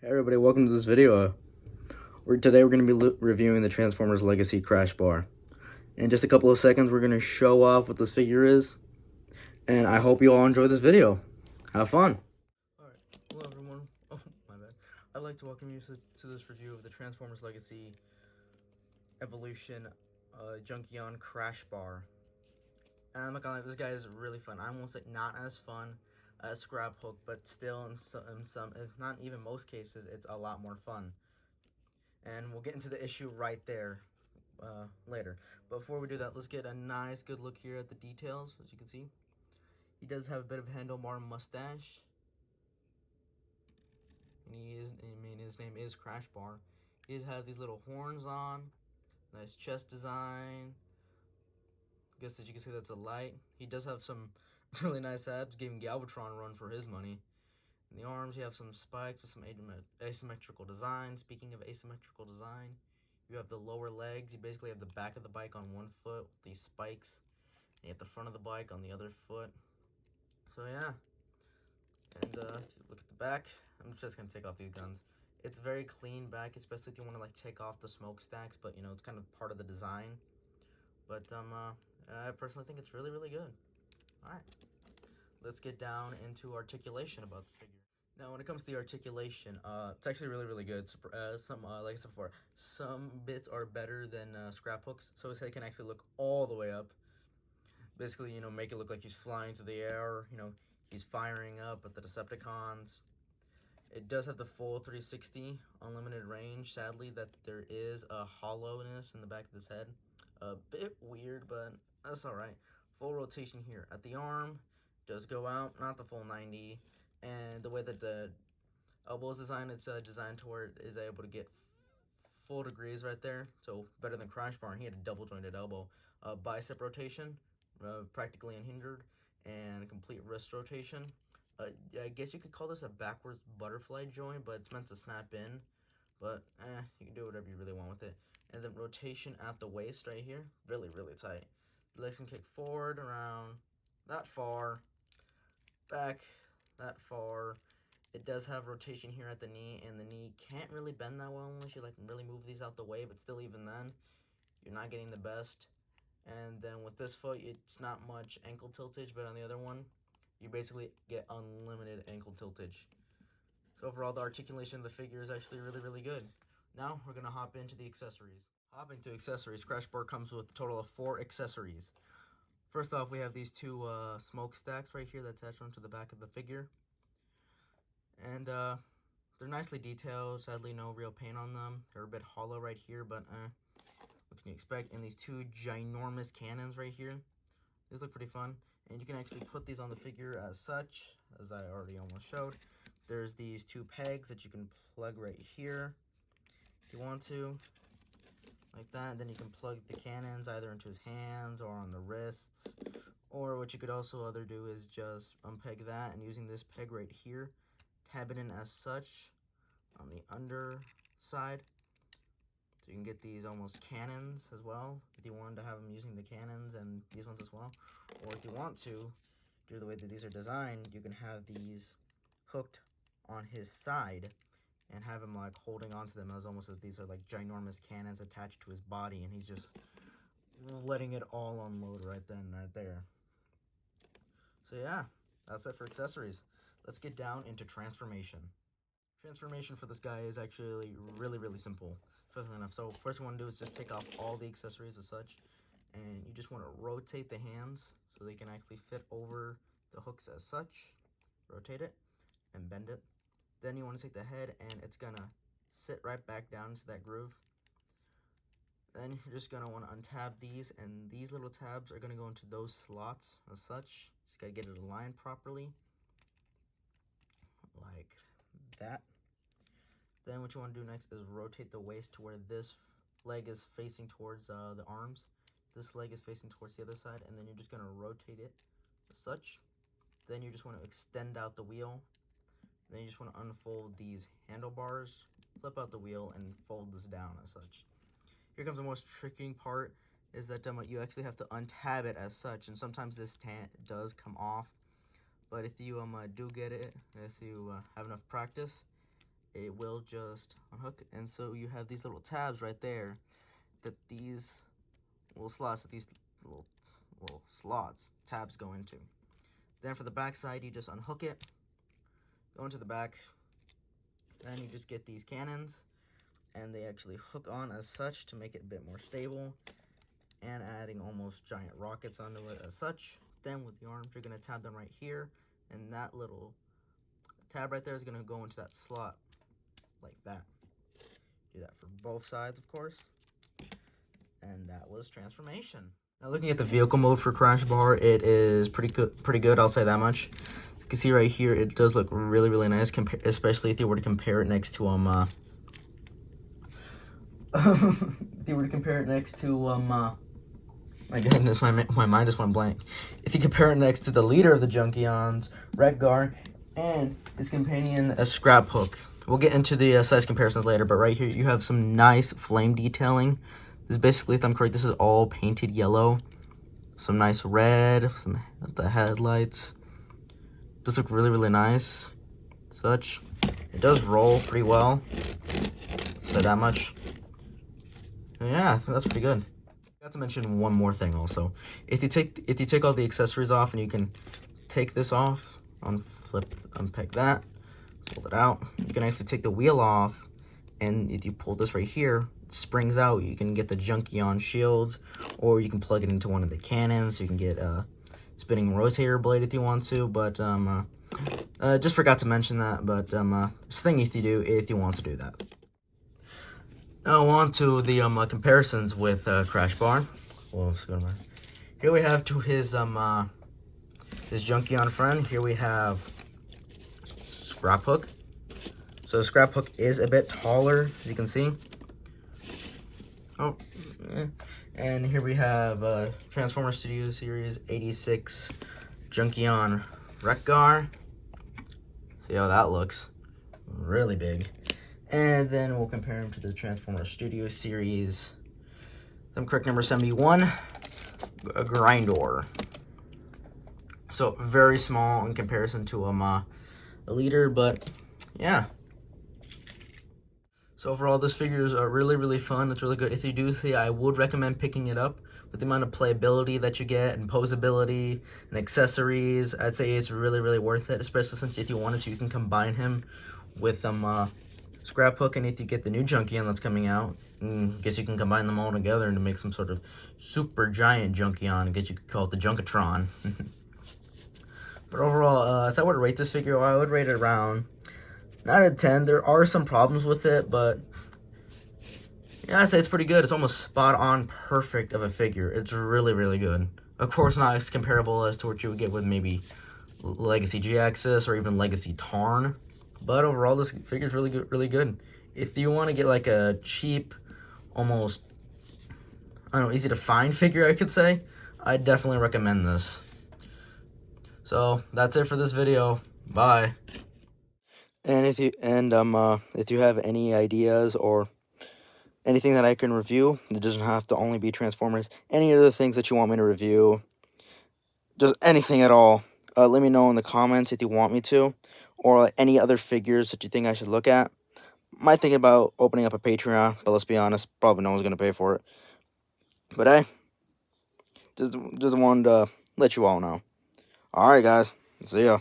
Hey everybody, welcome to this video. Today we're going to be reviewing the Transformers Legacy Crash Bar. In just a couple of seconds, we're going to show off what this figure is, and I hope you all enjoy this video. Have fun! Alright, hello everyone. Oh, my bad. I'd like to welcome you to this review of the Transformers Legacy Evolution Junkion Crash Bar. And I'm not gonna lie, this guy is really fun. I won't say not as fun as Scrap Hook, but still in some, if not even most cases, it's a lot more fun. And we'll get into the issue right there later. But before we do that, let's get a nice good look here at the details. As you can see, he does have a bit of handlebar mustache, and his name is Crash Bar. He does have these little horns on, nice chest design. I guess that you can see that's a light. He does have some really nice abs, giving Galvatron a run for his money. In the arms, you have some spikes with some asymmetrical design. Speaking of asymmetrical design, you have the lower legs. You basically have the back of the bike on one foot with these spikes, and you have the front of the bike on the other foot. So yeah, and look at the back. I'm just gonna take off these guns. It's very clean back, especially if you want to like take off the smokestacks, but you know it's kind of part of the design. But I personally think it's really good. All right, let's get down into articulation about the figure. Now, when it comes to the articulation, it's actually really good. Like I said before, some bits are better than Scrap Hook's, so his head can actually look all the way up. Basically, you know, make it look like he's flying through the air. You know, he's firing up at the Decepticons. It does have the full 360 unlimited range. Sadly, that there is a hollowness in the back of his head. A bit weird, but that's all right. Full rotation here at the arm does go out, not the full 90. And the way that the elbow is designed, it's designed to where it is able to get full degrees right there. So better than Crash Bar, and he had a double jointed elbow. Bicep rotation, practically unhindered, and complete wrist rotation. I guess you could call this a backwards butterfly joint, but it's meant to snap in. But you can do whatever you really want with it. And then rotation at the waist right here, really tight. The legs can kick forward around that far, back that far. It does have rotation here at the knee, and the knee can't really bend that well unless you like really move these out the way, but still even then, you're not getting the best. And then with this foot, it's not much ankle tiltage, but on the other one, you basically get unlimited ankle tiltage. So overall, the articulation of the figure is actually really good. Now, we're going to hop into the accessories. Hopping to accessories, Crash Bar comes with a total of 4 accessories. First off, we have these two smokestacks right here that attach onto the back of the figure. And they're nicely detailed. Sadly, no real paint on them. They're a bit hollow right here, but what can you expect? And these two ginormous cannons right here. These look pretty fun. And you can actually put these on the figure as such, as I already almost showed. There's these two pegs that you can plug right here if you want to, like that. And then you can plug the cannons either into his hands or on the wrists. Or what you could also do is just unpeg that, and using this peg right here, tab it in as such on the underside. So you can get these almost cannons as well, if you wanted to have them using the cannons and these ones as well. Or if you want to, due to the way that these are designed, you can have these hooked on his side and have him like holding onto them as almost if these are like ginormous cannons attached to his body, and he's just letting it all unload right then, right there. So yeah, that's it for accessories. Let's get down into transformation. Transformation for this guy is actually really simple, surprisingly enough. So first you want to do is just take off all the accessories as such, and you just want to rotate the hands so they can actually fit over the hooks as such. Rotate it and bend it. Then you want to take the head, and it's gonna sit right back down into that groove. Then you're just gonna want to untab these, and these little tabs are gonna go into those slots as such. Just gotta get it aligned properly, like that. Then what you want to do next is rotate the waist to where this leg is facing towards the arms. This leg is facing towards the other side, and then you're just going to rotate it as such. Then you just want to extend out the wheel. Then you just want to unfold these handlebars, flip out the wheel, and fold this down as such. Here comes the most tricky part, is that you actually have to untab it as such, and sometimes this does come off. But if you do get it, if you have enough practice, it will just unhook, and so you have these little tabs right there that these little slots that these little slots tabs go into. Then for the back side, you just unhook it, go into the back, then you just get these cannons, and they actually hook on as such to make it a bit more stable, and adding almost giant rockets onto it as such. Then with the arms, you're going to tab them right here, and that little tab right there is going to go into that slot like that. Do that for both sides, of course. And that was transformation. Now looking at the vehicle mode for Crash Bar, it is pretty good, I'll say that much. You can see right here, it does look really, really nice, especially if you were to compare it next to if you were to compare it next to my goodness, my mind just went blank. If you compare it next to the leader of the Junkions, Redgar, and his companion, a Scrap Hook. We'll get into the size comparisons later, but right here you have some nice flame detailing. This is basically, if I'm correct, this is all painted yellow. Some nice red, some the headlights. Does look really, really nice. Such. It does roll pretty well. So that much. Yeah, I think that's pretty good. Got to mention one more thing also. If you take all the accessories off, and you can take this off, unpick that, pull it out. You can actually take the wheel off, and if you pull this right here, it springs out. You can get the Junkion shield, or you can plug it into one of the cannons. You can get a spinning rotator blade if you want to, but just forgot to mention that. But it's a thing if you want to do that. Now on to the comparisons with Crash Bar. Well, here we have to his Junkion friend. Here we have Scrap Hook. So Scrap Hook is a bit taller, as you can see. Oh, yeah. And here we have Transformer Studio Series 86 Junkion Redgar. See how that looks? Really big. And then we'll compare him to the Transformer Studio Series, if I'm correct, number 71, a Grindor. So very small in comparison to a leader, but yeah. So overall, this figure is really, really fun. It's really good. If you do see, I would recommend picking it up. With the amount of playability that you get, and posability, and accessories, I'd say it's really, really worth it. Especially since if you wanted to, you can combine him with Scrap Hook, and if you get the new Junkion that's coming out, I guess you can combine them all together to make some sort of super giant Junkion. I guess you could call it the Junkatron. But overall, if I were to rate this figure, I would rate it around 9 out of 10. There are some problems with it, but yeah, I'd say it's pretty good. It's almost spot on perfect of a figure. It's really, really good. Of course, not as comparable as to what you would get with maybe Legacy G-Axis or even Legacy Tarn. But overall, this figure is really good, really good. If you want to get like a cheap, almost, I don't know, easy to find figure, I could say, I definitely recommend this. So that's it for this video. Bye. And if you have any ideas or anything that I can review, it doesn't have to only be Transformers. Any other things that you want me to review, just anything at all, let me know in the comments if you want me to. Or like any other figures that you think I should look at. Might think about opening up a Patreon, but let's be honest, probably no one's going to pay for it. But hey, just wanted to let you all know. Alright guys, see ya.